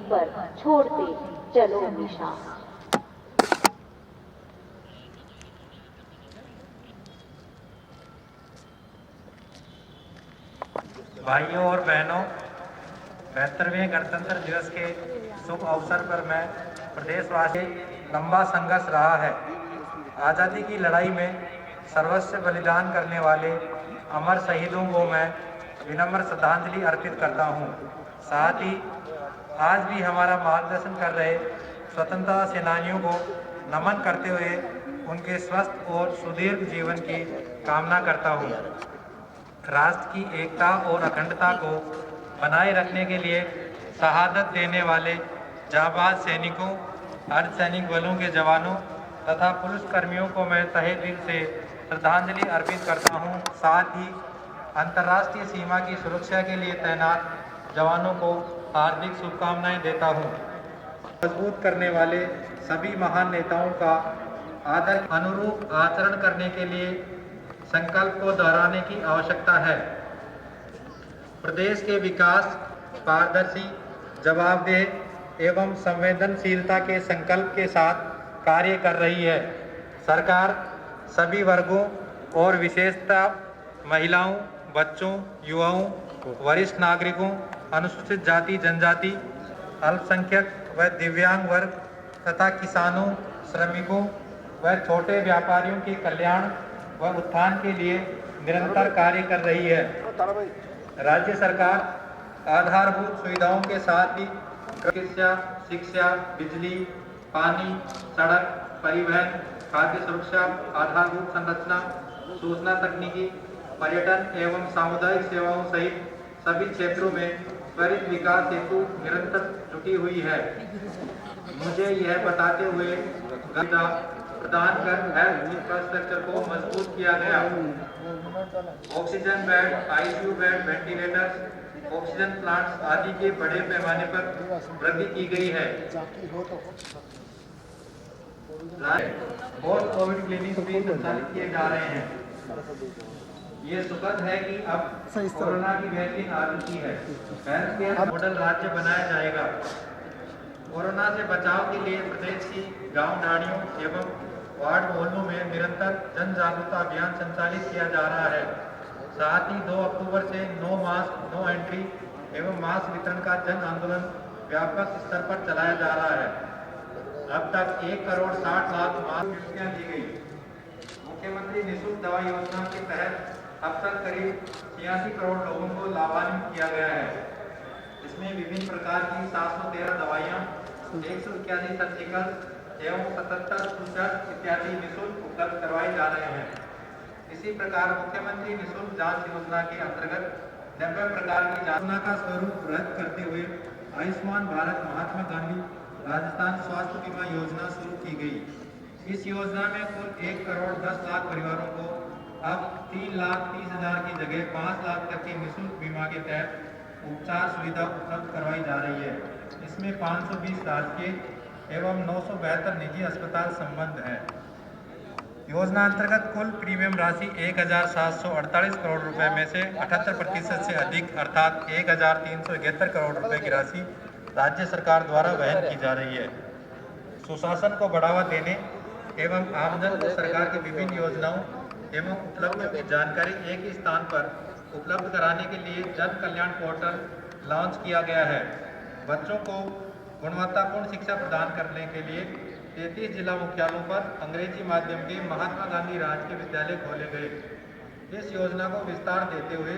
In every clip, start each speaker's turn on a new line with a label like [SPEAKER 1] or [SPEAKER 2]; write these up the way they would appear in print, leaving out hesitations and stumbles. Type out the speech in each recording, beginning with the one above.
[SPEAKER 1] पर छोड़ते चलो निशान।
[SPEAKER 2] भाइयों और बहनों, 72वें गणतंत्र दिवस के शुभ अवसर पर मैं प्रदेशवासी लंबा संघर्ष रहा है। आज़ादी की लड़ाई में सर्वस्व बलिदान करने वाले अमर शहीदों को मैं विनम्र श्रद्धांजलि अर्पित करता हूँ। साथ ही आज भी हमारा मार्गदर्शन कर रहे स्वतंत्रता सेनानियों को नमन करते हुए उनके स्वस्थ और सुदीर्घ जीवन की कामना करता हूँ। राष्ट्र की एकता और अखंडता को बनाए रखने के लिए शहादत देने वाले जांबाज सैनिकों, अर्धसैनिक बलों के जवानों तथा पुलिसकर्मियों को मैं तहे दिल से श्रद्धांजलि अर्पित करता हूं। साथ ही अंतर्राष्ट्रीय सीमा की सुरक्षा के लिए तैनात जवानों को हार्दिक शुभकामनाएं देता हूं। मजबूत करने वाले सभी महान नेताओं का आदर अनुरूप आचरण करने के लिए संकल्प को दोहराने की आवश्यकता है। प्रदेश के विकास पारदर्शी, जवाबदेह एवं संवेदनशीलता के संकल्प के साथ कार्य कर रही है। सरकार सभी वर्गों और विशेषतः महिलाओं, बच्चों, युवाओं, वरिष्ठ नागरिकों, अनुसूचित जाति जनजाति, अल्पसंख्यक व दिव्यांग वर्ग तथा किसानों, श्रमिकों व छोटे व्यापारियों के कल्याण व उत्थान के लिए निरंतर कार्य कर रही है। राज्य सरकार आधारभूत सुविधाओं के साथ ही चिकित्सा, शिक्षा, बिजली, पानी, सड़क, परिवहन, खाद्य सुरक्षा, आधारभूत संरचना, सूचना तकनीकी, पर्यटन एवं सामुदायिक सेवाओं सहित सभी क्षेत्रों में त्वरित विकास हेतु निरंतर जुटी हुई है। मुझे यह बताते हुए प्रदान कर हेल्थ इंफ्रास्ट्रक्चर को मजबूत किया गया। Oxygen bed, ICU bed, ventilators, oxygen plants आदि के बड़े पैमाने पर वृद्धि की गई है और कोविड क्लिनिक भी संचालित किए जा रहे हैं। ये सुखद है कि अब कोरोना की वैक्सीन आ चुकी है। हेल्थ केयर मॉडल राज्य बनाया जाएगा। कोरोना से बचाव के लिए प्रदेश की गांव ढाणियों एवं वार्ड मोहल्लों में निरंतर जन जागरूकता अभियान संचालित किया जा रहा है। साथ ही 2 अक्टूबर से नो मास्क नो एंट्री एवं मास्क वितरण का जन आंदोलन व्यापक स्तर पर चलाया जा रहा है। अब तक 1 करोड़ 60 लाख मास्क ड्यूटियां दी गई। मुख्यमंत्री निःशुल्क दवा योजना के तहत अब तक करीब 86 करोड़ लोगों को लाभान्वित किया गया है। इसमें विभिन्न प्रकार की 713 दवाइयाँ, 181 सर्जिकल एवं 77 सूचक इत्यादि निःशुल्क उपलब्ध करवाए जा रहे हैं। इसी प्रकार मुख्यमंत्री निःशुल्क जांच योजना के अंतर्गत 90 प्रकार की योजना का स्वरूप रद्द करते हुए आयुष्मान भारत महात्मा गांधी राजस्थान स्वास्थ्य बीमा योजना शुरू की गई। इस योजना में कुल 1 करोड़ 10 लाख परिवारों को अब 3,30,000 की जगह 5 लाख तक के निःशुल्क बीमा के तहत उपचार सुविधा उपलब्ध करवाई जा रही है। इसमें 520 राजकीय एवं 972 निजी अस्पताल संबद्ध हैं। योजना अंतर्गत कुल प्रीमियम राशि 1,748 करोड़ रुपए में से 78% से अधिक अर्थात 1,371 करोड़ रुपए की राशि राज्य सरकार द्वारा वहन की जा रही है। सुशासन को बढ़ावा देने एवं आमजन को सरकार की विभिन्न योजनाओं एवं उपलब्धियों की जानकारी एक ही स्थान पर उपलब्ध कराने के लिए जन कल्याण पोर्टल लॉन्च किया गया है। बच्चों को गुणवत्तापूर्ण शिक्षा प्रदान करने के लिए 33 जिला मुख्यालयों पर अंग्रेजी माध्यम के महात्मा गांधी राजकीय विद्यालय खोले गए। इस योजना को विस्तार देते हुए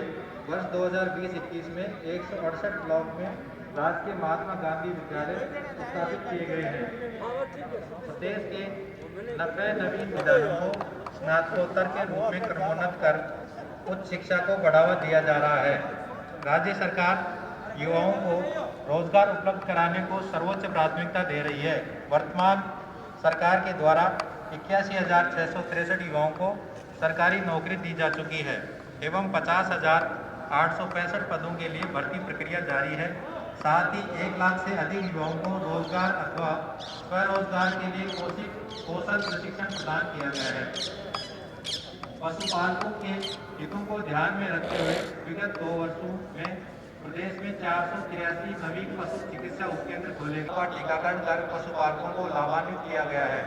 [SPEAKER 2] वर्ष 2020-21 में 168 ब्लॉक में राजकीय महात्मा गांधी विद्यालय स्थापित किए गए हैं। प्रदेश के 90 नवीन विद्यालयों को स्नातकोत्तर के रूप में क्रमोन्नत कर उच्च शिक्षा को बढ़ावा दिया जा रहा है। राज्य सरकार युवाओं को रोजगार उपलब्ध कराने को सर्वोच्च प्राथमिकता दे रही है। वर्तमान सरकार के द्वारा 81,663 युवाओं को सरकारी नौकरी दी जा चुकी है एवं 50,865 पदों के लिए भर्ती प्रक्रिया जारी है। साथ ही 1 लाख से अधिक युवाओं को रोजगार अथवा स्वरोजगार के लिए कौशल प्रशिक्षण प्रदान किया गया है। पशुपालकों के हितों को ध्यान में रखते हुए विगत 2 वर्षों में प्रदेश में 483 नवीन पशु चिकित्सा उपकेंद्र खोले का टीकाकरण कर पशुपालकों को लाभान्वित किया गया है।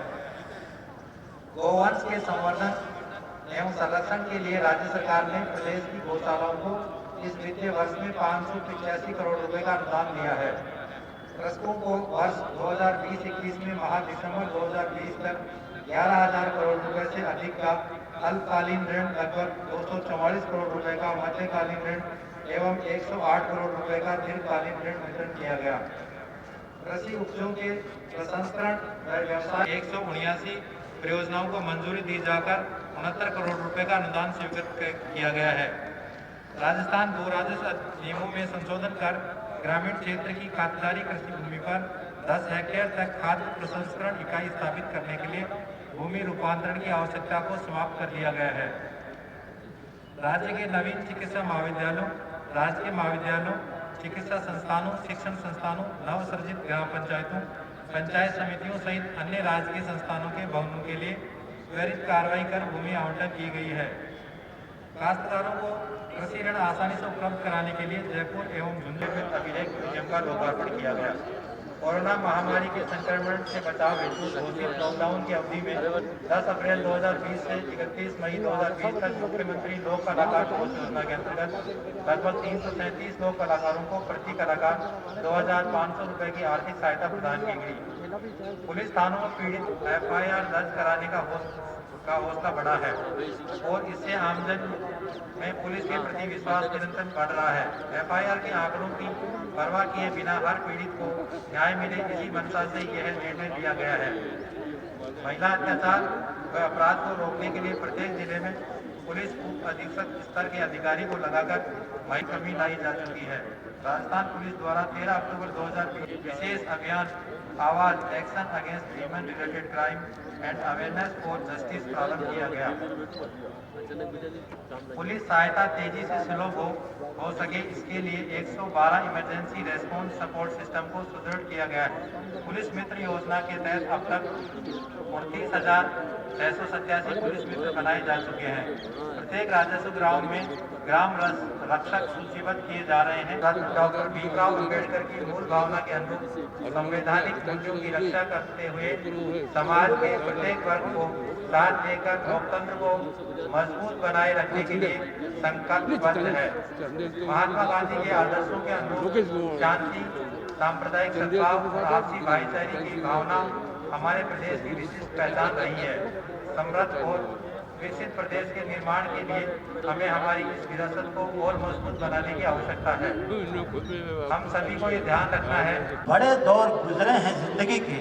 [SPEAKER 2] गोवंश के संवर्धन एवं संरक्षण के लिए राज्य सरकार ने प्रदेश की गौशालाओं को इस वित्तीय वर्ष में 585 करोड़ रुपए का अनुदान दिया है। कृषकों को वर्ष 2020-21 में माह दिसंबर 2020 तक 11,000 करोड़ रुपए से अधिक का अल्पकालीन ऋण, लगभग 244 करोड़ रुपए का मध्यकालीन ऋण एवं 108 करोड़ रुपए का दीर्घकालीन ऋण वितरण किया गया। कृषि उपजों के प्रसंस्करण व व्यवसाय 179 परियोजनाओं को मंजूरी दी जाकर 69 करोड़ रुपए का अनुदान स्वीकृत किया गया है। राजस्थान भू राजस्व नियमों में संशोधन कर ग्रामीण क्षेत्र की खातिरदारी कृषि भूमि पर 10 हेक्टेयर तक खाद्य प्रसंस्करण इकाई स्थापित करने के लिए भूमि रूपांतरण की आवश्यकता को समाप्त कर दिया गया है। राज्य के नवीन चिकित्सा महाविद्यालयों, राजकीय महाविद्यालयों, चिकित्सा संस्थानों, शिक्षण संस्थानों, नवसृजित ग्राम पंचायतों, पंचायत समितियों सहित अन्य राजकीय संस्थानों के भवनों के लिए त्वरित कार्रवाई कर भूमि आवंटन की गई है। काश्तकारों को कृषि ऋण आसानी से उपलब्ध कराने के लिए जयपुर एवं झुंझुनू में अभिलेख म्यूजियम का लोकार्पण किया गया। कोरोना महामारी के संक्रमण से बचाव हेतु घोषित लॉकडाउन की अवधि में 10 अप्रैल 2020 से 31 मई 2020 तक मुख्यमंत्री लोक कलाकार कोष योजना के अंतर्गत लगभग 337 लोक कलाकारों को प्रति कलाकार 2,500 रुपए की आर्थिक सहायता प्रदान की गई। पुलिस थानों में पीड़ित FIR दर्ज कराने का हौसला बढ़ा है और इससे आमजन में पुलिस के प्रति विश्वास निरंतर बढ़ रहा है। FIR के आंकड़ों की परवाह किए बिना हर पीड़ित को न्याय मिले, इसी मंशा से यह निर्णय लिया गया है। महिला अत्याचार व अपराध को रोकने के लिए प्रत्येक जिले में पुलिस उप अधीक्षक स्तर के अधिकारी को लगाकर वही कमी लाई जा चुकी है। राजस्थान पुलिस द्वारा 13 अक्टूबर 2020 विशेष अभियान आवाज action against human related crime and awareness for justice प्रारंभ किया गया। पुलिस सहायता तेजी से सुलभ हो सके, इसके लिए 112 इमरजेंसी रेस्पॉन्स सपोर्ट सिस्टम को सुदृढ़ किया गया है। पुलिस मित्र योजना के तहत अब तक 29,687 पुलिस मित्र बनाए जा चुके हैं। प्रत्येक राजस्व ग्राम में ग्राम रक्षक सूचीबद्ध किए जा रहे हैं। डॉक्टर भीमराव अम्बेडकर की मूल भावना के अनुरूप संवैधानिक मूल्यों की रक्षा करते हुए समाज के प्रत्येक वर्ग को साथ लेकर लोकतंत्र को मजबूत बनाए रखने के लिए संकल्पबद्ध है। महात्मा गांधी के आदर्शों के अनुरूप शांति, सांप्रदायिक सद्भाव और आपसी भाईचारे की भावना हमारे प्रदेश की विशिष्ट पहचान रही है। समृद्ध और विकसित प्रदेश के निर्माण के लिए हमें हमारी इस विरासत को और मजबूत बनाने की आवश्यकता है। हम सभी को ये ध्यान रखना है,
[SPEAKER 3] बड़े दौर गुजरे हैं जिंदगी के,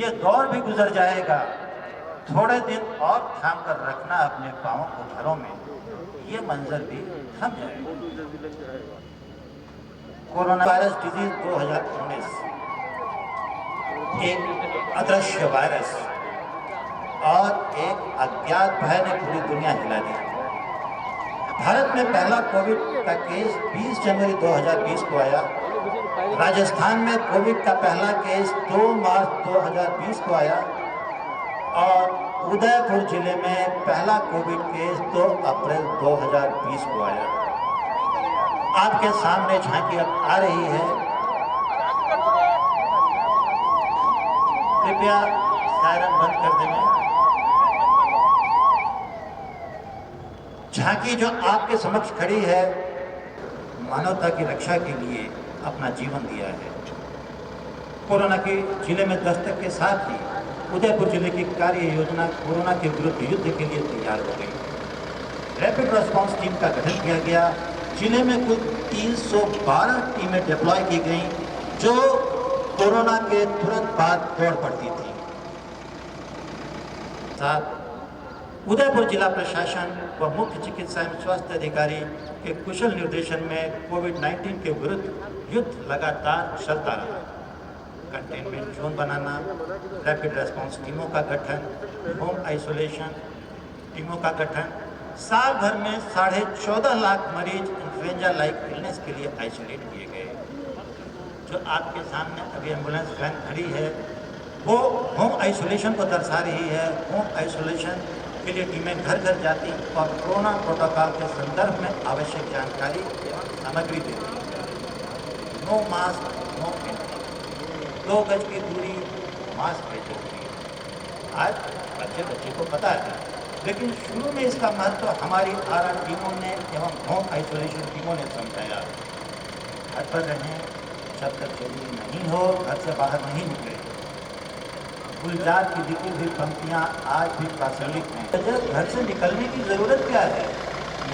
[SPEAKER 3] ये दौर भी गुजर जाएगा। थोड़े दिन और थाम कर रखना अपने पाँवों को घरों में, ये मंजर भी थम जाएगा। कोरोना वायरस डिजीज 2019 एक अदृश्य वायरस और एक अज्ञात भय ने पूरी दुनिया हिला दी। भारत में पहला कोविड का केस 20 जनवरी 2020 को आया। राजस्थान में कोविड का पहला केस 2 मार्च 2020 को आया और उदयपुर जिले में पहला कोविड केस 2 अप्रैल 2020 को आया। आपके सामने झांकी अब आ रही है, कृपया सायरन बंद कर देंगे। झांकी जो आपके समक्ष खड़ी है, मानवता की रक्षा के लिए अपना जीवन दिया है। कोरोना के जिले में दस्तक के साथ ही उदयपुर जिले की कार्य योजना कोरोना के विरुद्ध युद्ध के लिए तैयार हो गई। रैपिड रिस्पांस टीम का गठन किया गया। जिले में कुल 312 टीमें डिप्लॉय की गई जो कोरोना के तुरंत बाद दौड़ पड़ती थी। साथ उदयपुर जिला प्रशासन व मुख्य चिकित्सा एवं स्वास्थ्य अधिकारी के कुशल निर्देशन में कोविड-19 के विरुद्ध युद्ध लगातार चलता रहा। कंटेनमेंट जोन बनाना, रैपिड रेस्पॉन्स टीमों का गठन, होम आइसोलेशन टीमों का गठन, साल भर में 14.5 लाख मरीज इन्फ्लुएंजा लाइक इलनेस के लिए आइसोलेट किए गए। जो आपके सामने अभी एम्बुलेंस वैन खड़ी है वो होम आइसोलेशन को दर्शा रही है। होम आइसोलेशन के लिए टीमें घर घर जाती और कोरोना प्रोटोकॉल के संदर्भ में आवश्यक जानकारी एवं सामग्री देती। नो मास्क नो एंट्री, 2 गज की दूरी, मास्क है जरूरी। आज बच्चे को पता है, लेकिन शुरू में इसका महत्व हमारी आरा टीमों ने एवं होम आइसोलेशन टीमों ने समझाया। घर पर रहें, जब तक जरूरी नहीं हो घर से बाहर नहीं निकले। गुलजार की लिखी हुई पंक्तियाँ आज भी प्रासंगिक हैं। घर से निकलने की जरूरत क्या है,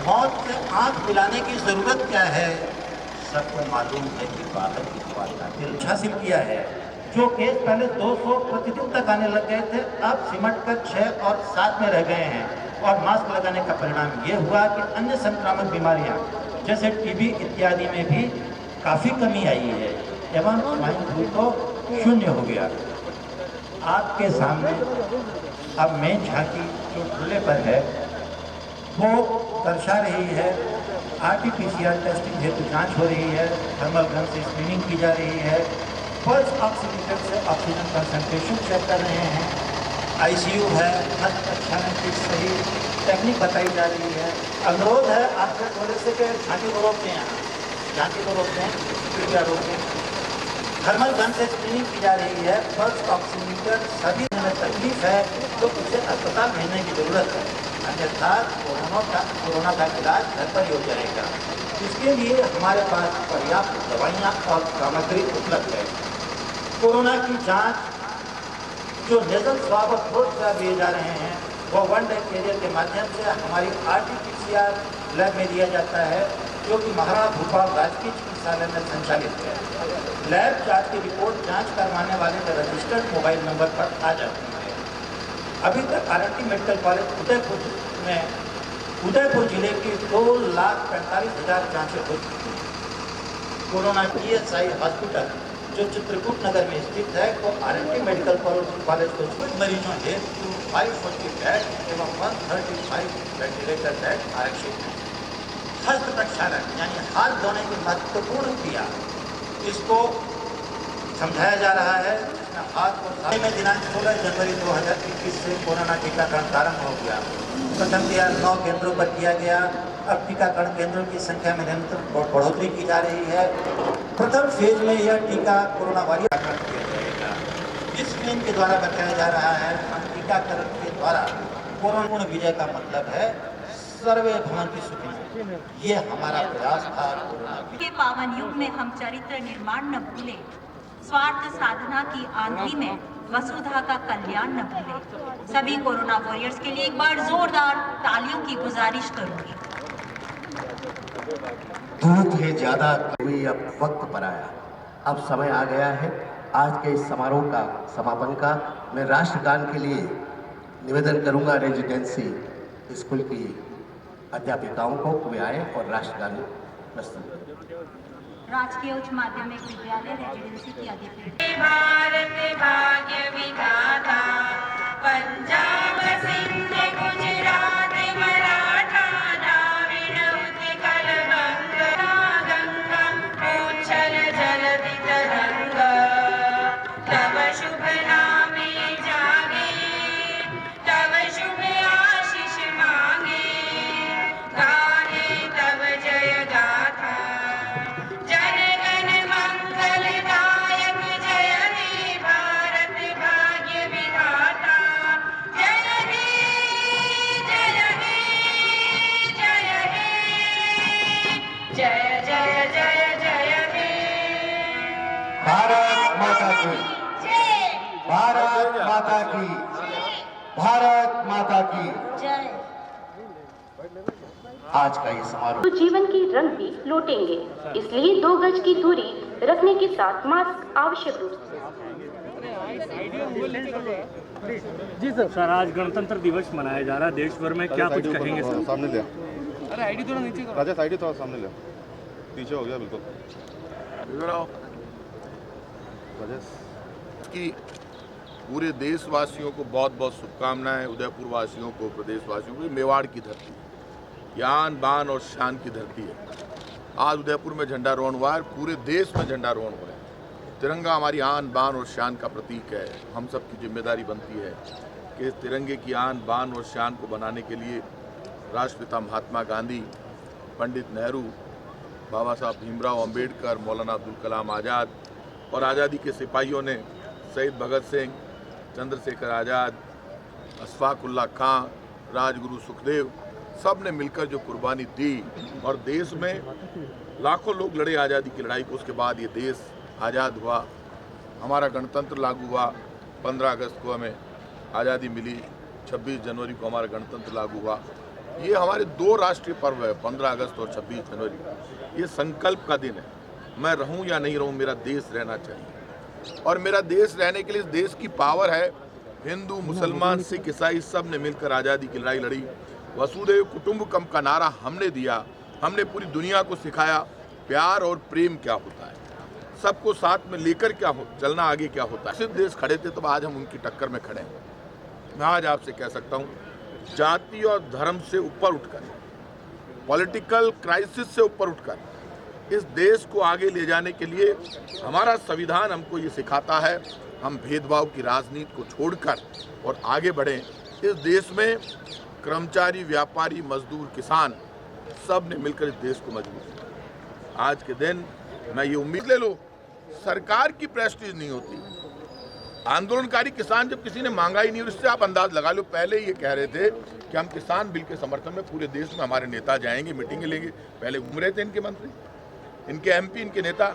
[SPEAKER 3] मौत से आंख मिलाने की जरूरत क्या है, सबको मालूम है कि बाहर की बात हासिल किया है। जो केस पहले 200 प्रतिदिन तक आने लग गए थे, अब सिमट कर 6 और 7 में रह गए हैं। और मास्क लगाने का परिणाम ये हुआ कि अन्य संक्रामक बीमारियां जैसे टीबी इत्यादि में भी काफ़ी कमी आई है एवं स्वाइन फ्लू तो शून्य हो गया। आपके सामने अब मेन झांकी जो खुले पर है वो दर्शा रही है आरटीपीसीआर टेस्टिंग हेतु जांच हो रही है, थर्मल गन से स्क्रीनिंग की जा रही है, पल्स ऑक्सीमीटर से ऑक्सीजन कंसंट्रेशन चेक कर रहे हैं, आईसीयू है, हर प्रक्षालन की सही टेक्निक बताई जा रही है। अनुरोध है आपके थोड़े से कि झांकी को रोकते हैं, झांकी को रोकते हैं, कृपया रोकें। थर्मल गन से स्क्रीनिंग की जा रही है, पल्स ऑक्सीमीटर सभी में तकलीफ है तो उसे अस्पताल भेजने की जरूरत है, अन्यथा कोरोना का इलाज घर पर ही हो जाएगा। इसके लिए हमारे पास पर्याप्त दवाइयाँ और सामग्री उपलब्ध है। कोरोना की जांच जो नेजल स्वाब और थ्रोट से दिए जा रहे हैं वो 1 डे कैरियर के माध्यम से हमारी आरटीपीसीआर लैब में दिया जाता है, जो कि महाराणा भूपाल राजकीय चिकित्सालय में संचालित है। लैब जांच की रिपोर्ट जांच करवाने वाले के रजिस्टर्ड मोबाइल नंबर पर आ जाती है। अभी तक आरटी मेडिकल कॉलेज उदयपुर जिले की 2,45,000 जांचें हो चुकी हैं। कोरोना PSI हॉस्पिटल जो चित्रकूट नगर में स्थित है को आरटी मेडिकल कॉलेज को कुछ मरीजों हेतु 540 बेड एवं 135 वेंटिलेटर बेड आरक्षित है। हस्त प्रक्षालन यानी हाथ धोने की महत्वपूर्ण क्रिया, इसको समझाया जा रहा है। हाथ को में दिनांक 16 जनवरी 2021 से कोरोना टीकाकरण प्रारंभ हो गया। प्रथम क्रिया 9 केंद्रों पर किया गया। अब टीकाकरण केंद्रों की संख्या में निरंतर बढ़ोतरी की जा रही है। प्रथम फेज में यह टीका कोरोना वॉरियर किया जाएगा। इस स्कीम के द्वारा बताया जा रहा है हम टीकाकरण के द्वारा कोरोना विजय का मतलब है सर्वे भवन्तु सुखिनः। ये हमारा प्रयास था।
[SPEAKER 4] के पावन युग में हम चरित्र निर्माण न भूले, स्वार्थ साधना की आंधी में वसुधा का कल्याण न भूले। सभी कोरोना वॉरियर्स के लिए एक बार जोरदार तालियों की गुजारिश करूंगी।
[SPEAKER 5] धूप है ज्यादा हुई, अब वक्त पर आया, अब समय आ गया है आज के इस समारोह का समापन का। मैं राष्ट्रगान के लिए निवेदन करूंगा रेजिडेंसी स्कूल की अध्यापिकाओं को वे आए और राष्ट्रगान प्रस्तुत करें।
[SPEAKER 4] राजकीय उच्च माध्यमिक विद्यालय रेजिडेंसी की अध्यक्ष।
[SPEAKER 6] भारत भाग्य विधाता, पंजाब सिंध गुजरात मराठा द्राविड़ उत्कल बंग, गंगा उच्छल जलधि तरंग, तब शुभ नामे जागे, तब शुभ आशीष मांगे, गाहे तब जय गाथा, जन गण मंगलदायक जय हे भारत भाग्य विधाता, जय हे जय हे जय हे जय जय जय जय हे।
[SPEAKER 5] भारत माता की, भारत माता की, भारत माता की
[SPEAKER 4] जय।
[SPEAKER 5] आज का ये समारोह
[SPEAKER 7] तो जीवन की रंग भी लौटेंगे, इसलिए 2 गज की दूरी रखने के साथ मास्क आवश्यक रूप से।
[SPEAKER 8] जी सर, आज गणतंत्र दिवस मनाया जा रहा है देश भर में, क्या कुछ कहेंगे सर?
[SPEAKER 9] सामने ले,
[SPEAKER 8] अरे आईडी थोड़ा नीचे करो।
[SPEAKER 9] राजेश आईडी थोड़ा सामने ले, पीछे हो गया बिल्कुल। राजेश
[SPEAKER 10] कि पूरे देशवासियों को बहुत बहुत शुभकामनाएं, उदयपुर वासियों को, प्रदेशवासियों को। मेवाड़ की धरती, यान बान और शान की धरती है। आज उदयपुर में झंडारोहण हुआ है, पूरे देश में झंडारोहण हो रहा है। तिरंगा हमारी आन बान और शान का प्रतीक है। हम सब की जिम्मेदारी बनती है कि इस तिरंगे की आन बान और शान को बनाने के लिए राष्ट्रपिता महात्मा गांधी, पंडित नेहरू बाबा साहब भीमराव अंबेडकर, मौलाना अब्दुल कलाम आज़ाद और आज़ादी के सिपाहियों ने शहीद भगत सिंह, चंद्रशेखर आज़ाद, अशफाक उल्लाह खां, राजगुरु सुखदेव, सब ने मिलकर जो कुर्बानी दी और देश में लाखों लोग लड़े आज़ादी की लड़ाई को, उसके बाद ये देश आज़ाद हुआ, हमारा गणतंत्र लागू हुआ। 15 अगस्त को हमें आज़ादी मिली, 26 जनवरी को हमारा गणतंत्र लागू हुआ। ये हमारे 2 राष्ट्रीय पर्व है, 15 अगस्त और 26 जनवरी। ये संकल्प का दिन है, मैं रहूं या नहीं रहूं, मेरा देश रहना चाहिए। और मेरा देश रहने के लिए इस देश की पावर है। हिंदू, मुसलमान, सिख, ईसाई सब ने मिलकर आज़ादी की लड़ाई लड़ी। वसुधैव कुटुंबकम का नारा हमने दिया, हमने पूरी दुनिया को सिखाया प्यार और प्रेम क्या होता है, सबको साथ में लेकर क्या हो चलना, आगे क्या होता है। सिर्फ देश खड़े थे, तो आज हम उनकी टक्कर में खड़े हैं। मैं आज आपसे कह सकता हूँ, जाति और धर्म से ऊपर उठकर, पॉलिटिकल क्राइसिस से ऊपर उठकर इस देश को आगे ले जाने के लिए हमारा संविधान हमको ये सिखाता है, हम भेदभाव की राजनीति को छोड़कर और आगे बढ़ें। इस देश में कर्मचारी, व्यापारी, मजदूर, किसान सब ने मिलकर इस देश को मजबूत किया। आज के दिन मैं ये उम्मीद ले लो, सरकार की प्रेस्टीज नहीं होती। आंदोलनकारी किसान जब किसी ने मांगा ही नहीं, और इससे आप अंदाज लगा लो, पहले ये कह रहे थे कि हम किसान बिल के समर्थन में पूरे देश में हमारे नेता जाएंगे, मीटिंगें लेंगे। पहले घूम रहे थे इनके मंत्री, इनके एमपी, इनके नेता।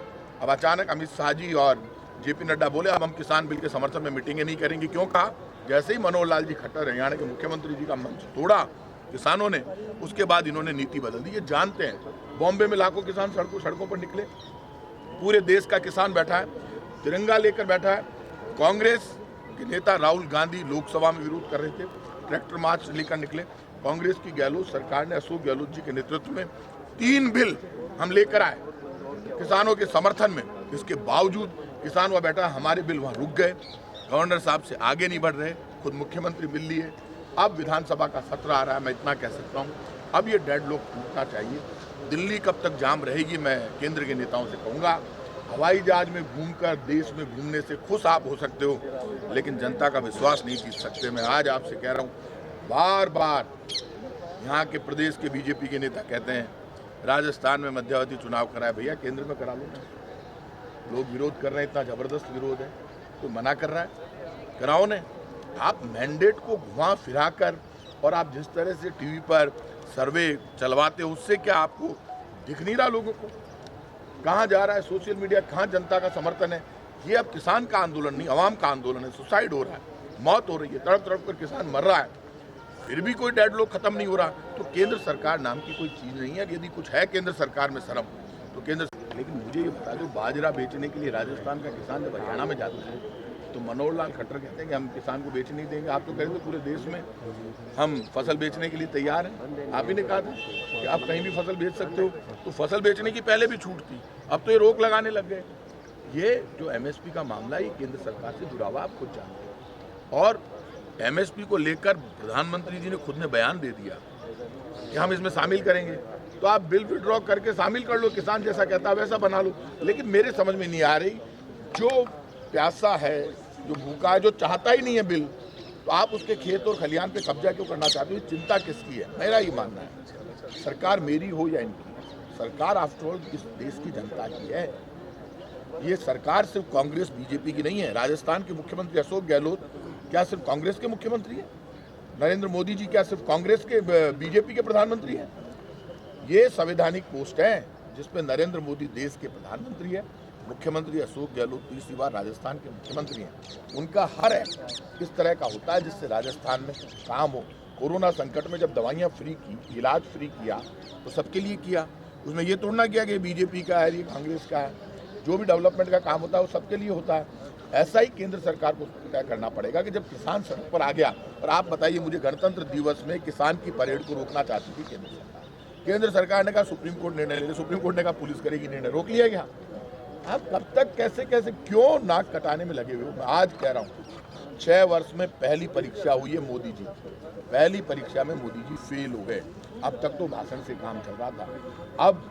[SPEAKER 10] अब अचानक अमित शाह जी और जेपी नड्डा बोले अब हम किसान बिल के समर्थन में मीटिंगें नहीं करेंगे। क्यों कहा? जैसे ही मनोहर लाल जी खट्टर, हरियाणा के मुख्यमंत्री जी का मंच तोड़ा किसानों ने, उसके बाद इन्होंने नीति बदल दी। ये जानते हैं, बॉम्बे में लाखों किसान सड़कों पर निकले, पूरे देश का किसान बैठा है, तिरंगा लेकर बैठा है। कांग्रेस के नेता राहुल गांधी लोकसभा में विरोध कर रहे थे, ट्रैक्टर मार्च लेकर निकले। कांग्रेस की गहलोत सरकार ने, अशोक गहलोत जी के नेतृत्व में 3 बिल हम लेकर आए किसानों के समर्थन में। इसके बावजूद किसान वहाँ बैठा, हमारे बिल वहाँ रुक गए। गवर्नर साहब से आगे नहीं बढ़ रहे, खुद मुख्यमंत्री मिल लिए। अब विधानसभा का सत्र आ रहा है, मैं इतना कह सकता हूँ, अब ये डेडलॉक टूटना चाहिए। दिल्ली कब तक जाम रहेगी, मैं केंद्र के नेताओं से कहूँगा, हवाई जहाज में घूमकर देश में घूमने से खुश आप हो सकते हो, लेकिन जनता का विश्वास नहीं जीत सकते। मैं आज आपसे कह रहा हूँ, बार बार यहाँ के प्रदेश के बीजेपी के नेता कहते हैं राजस्थान में मध्यावधि चुनाव कराए। भैया केंद्र में करा लो ना, लोग विरोध कर रहे हैं, इतना जबरदस्त विरोध है, तो मना कर रहा है, कराओ ने। आप मैंडेट को घुमा फिरा कर और आप जिस तरह से टीवी पर सर्वे चलवाते हो, उससे क्या आपको दिख नहीं रहा लोगों को कहाँ जा रहा है सोशल मीडिया, कहाँ जनता का समर्थन है? ये अब किसान का आंदोलन नहीं, आवाम का आंदोलन है। सुसाइड हो रहा है, मौत हो रही है, तड़प तड़प कर किसान मर रहा है, फिर भी कोई डेडलॉक खत्म नहीं हो रहा। तो केंद्र सरकार नाम की कोई चीज़ नहीं है। यदि कुछ है केंद्र सरकार में शर्म, तो केंद्र। लेकिन मुझे ये बता दो, बाजरा बेचने के लिए राजस्थान का किसान जब हरियाणा में जाते हैं, तो मनोहर लाल खट्टर कहते हैं कि हम किसान को बेचने नहीं देंगे। आप तो कहेंगे पूरे देश में हम फसल बेचने के लिए तैयार हैं। आप ही ने कहा था कि आप कहीं भी फसल बेच सकते हो, तो फसल बेचने की पहले भी छूट थी, अब तो ये रोक लगाने लग गए। ये जो एमएसपी का मामला है, ये केंद्र सरकार से जुड़ा हुआ, आप खुद जानते हैं। और एमएसपी को लेकर प्रधानमंत्री जी ने खुद ने बयान दे दिया कि हम इसमें शामिल करेंगे। तो आप बिल विड्रॉ करके शामिल कर लो, किसान जैसा कहता है वैसा बना लो। लेकिन मेरे समझ में नहीं आ रही, जो प्यासा है, जो भूखा है, जो चाहता ही नहीं है बिल, तो आप उसके खेत और खलिहान पे कब्जा क्यों करना चाहते हो? चिंता किसकी है? मेरा ये मानना है, सरकार मेरी हो या इनकी, सरकार आफ्टर ऑल इस देश की जनता की है। ये सरकार सिर्फ कांग्रेस बीजेपी की नहीं है। राजस्थान के मुख्यमंत्री अशोक गहलोत क्या सिर्फ कांग्रेस के मुख्यमंत्री हैं? नरेंद्र मोदी जी क्या सिर्फ कांग्रेस के बीजेपी के प्रधानमंत्री हैं? ये संवैधानिक पोस्ट है जिसमें नरेंद्र मोदी देश के प्रधानमंत्री है, मुख्यमंत्री अशोक गहलोत तीसरी बार राजस्थान के मुख्यमंत्री हैं। उनका हर एक्ट इस तरह का होता है जिससे राजस्थान में काम हो। कोरोना संकट में जब दवाइयाँ फ्री की, इलाज फ्री किया, तो सबके लिए किया। उसमें ये तोड़ना किया कि बीजेपी का है, ये कांग्रेस का है। जो भी डेवलपमेंट का काम होता है वो सबके लिए होता है। ऐसा ही केंद्र सरकार को तय करना पड़ेगा कि जब किसान सड़क पर आ गया, और आप बताइए मुझे, गणतंत्र दिवस में किसान की परेड को रोकना चाहती थी केंद्र सरकार। केंद्र सरकार ने कहा सुप्रीम कोर्ट निर्णय ले ले, सुप्रीम कोर्ट ने कहा पुलिस करेगी निर्णय, रोक लिया गया। अब कब तक, कैसे कैसे, क्यों नाक कटाने में लगे हुए हो? मैं आज कह रहा हूँ, 6 वर्ष में पहली परीक्षा हुई है मोदी जी, पहली परीक्षा में मोदी जी फेल हो गए। अब तक तो भाषण से काम चल रहा था, अब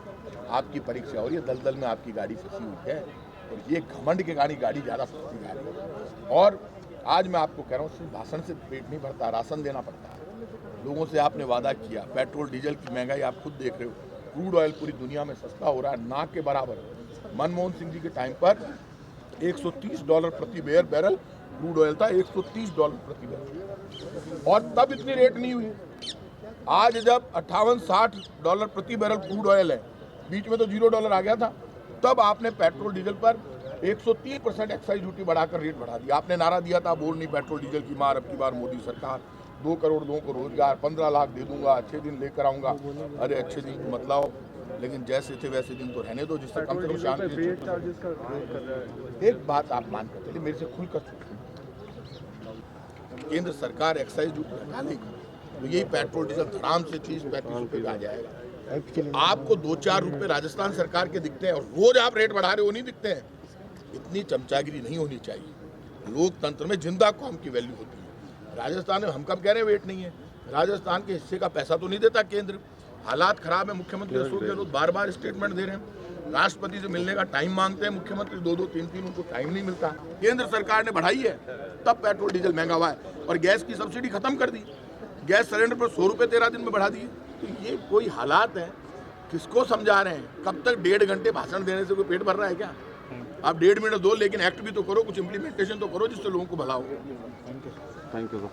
[SPEAKER 10] आपकी परीक्षा हो रही है, दलदल में आपकी गाड़ी फंसी हुई है, और ये घमंड के गाड़ी ज़्यादा फंसती जा रही है। और आज मैं आपको कह रहा हूँ, सिर्फ भाषण से पेट नहीं भरता, राशन देना पड़ता है। लोगों से आपने वादा किया, पेट्रोल डीजल की महंगाई आप खुद देख रहे हो, क्रूड ऑयल पूरी दुनिया में सस्ता हो रहा है, ना के बराबर। मनमोहन सिंह जी के टाइम पर $130 प्रति बैरल क्रूड ऑयल था, $130 प्रति बैरल, और तब इतनी रेट नहीं हुई। आज जब $58-60 प्रति बैरल क्रूड ऑयल है, बीच में तो $0 आ गया था, तब आपने पेट्रोल डीजल पर 130% एक्साइज ड्यूटी बढ़ाकर रेट बढ़ा दिया। आपने नारा दिया था बोल नहीं पेट्रोल डीजल की मार, अब की बार मोदी सरकार 2 करोड़ लोगों को रोजगार, 15 लाख दे दूंगा, अच्छे दिन लेकर आऊंगा। अरे अच्छे दिन को मतलाओ, लेकिन जैसे थे वैसे दिन तो रहने दो, जिससे कम से कम शांति। एक बात आप मान कर चलिए, मेरे से खुलकर केंद्र सरकार एक्साइज ड्यूटी हटा लेगी तो यही पेट्रोल डीजल धड़ाम से 30-35 रुपये का आ जाएगा। आपको 2-4 रुपये राजस्थान सरकार के दिखते हैं और रोज आप रेट बढ़ा रहे हो, नहीं दिखते हैं। इतनी चमचागिरी नहीं होनी चाहिए। लोकतंत्र में जिंदा कौम की वैल्यू होती है। राजस्थान में हम कब कह रहे हैं वेट नहीं है, राजस्थान के हिस्से का पैसा तो नहीं देता केंद्र। हालात खराब है, मुख्यमंत्री अशोक गहलोत बार बार स्टेटमेंट दे रहे हैं, राष्ट्रपति से मिलने का टाइम मांगते हैं मुख्यमंत्री, 2-2, 3-3 उनको टाइम नहीं मिलता। केंद्र सरकार ने बढ़ाई है तब पेट्रोल डीजल महंगा हुआ है, और गैस की सब्सिडी खत्म कर दी, गैस सिलेंडर पर 100 रुपये 13 दिन में बढ़ा दिए। तो ये कोई हालात हैं, किसको समझा रहे हैं? कब तक 1.5 घंटे भाषण देने से कोई पेट भर रहा है क्या? आप 1.5 मिनट दो, लेकिन एक्ट भी तो करो, कुछ इम्प्लीमेंटेशन तो करो जिससे लोगों को भला हो।
[SPEAKER 9] Thank you sir.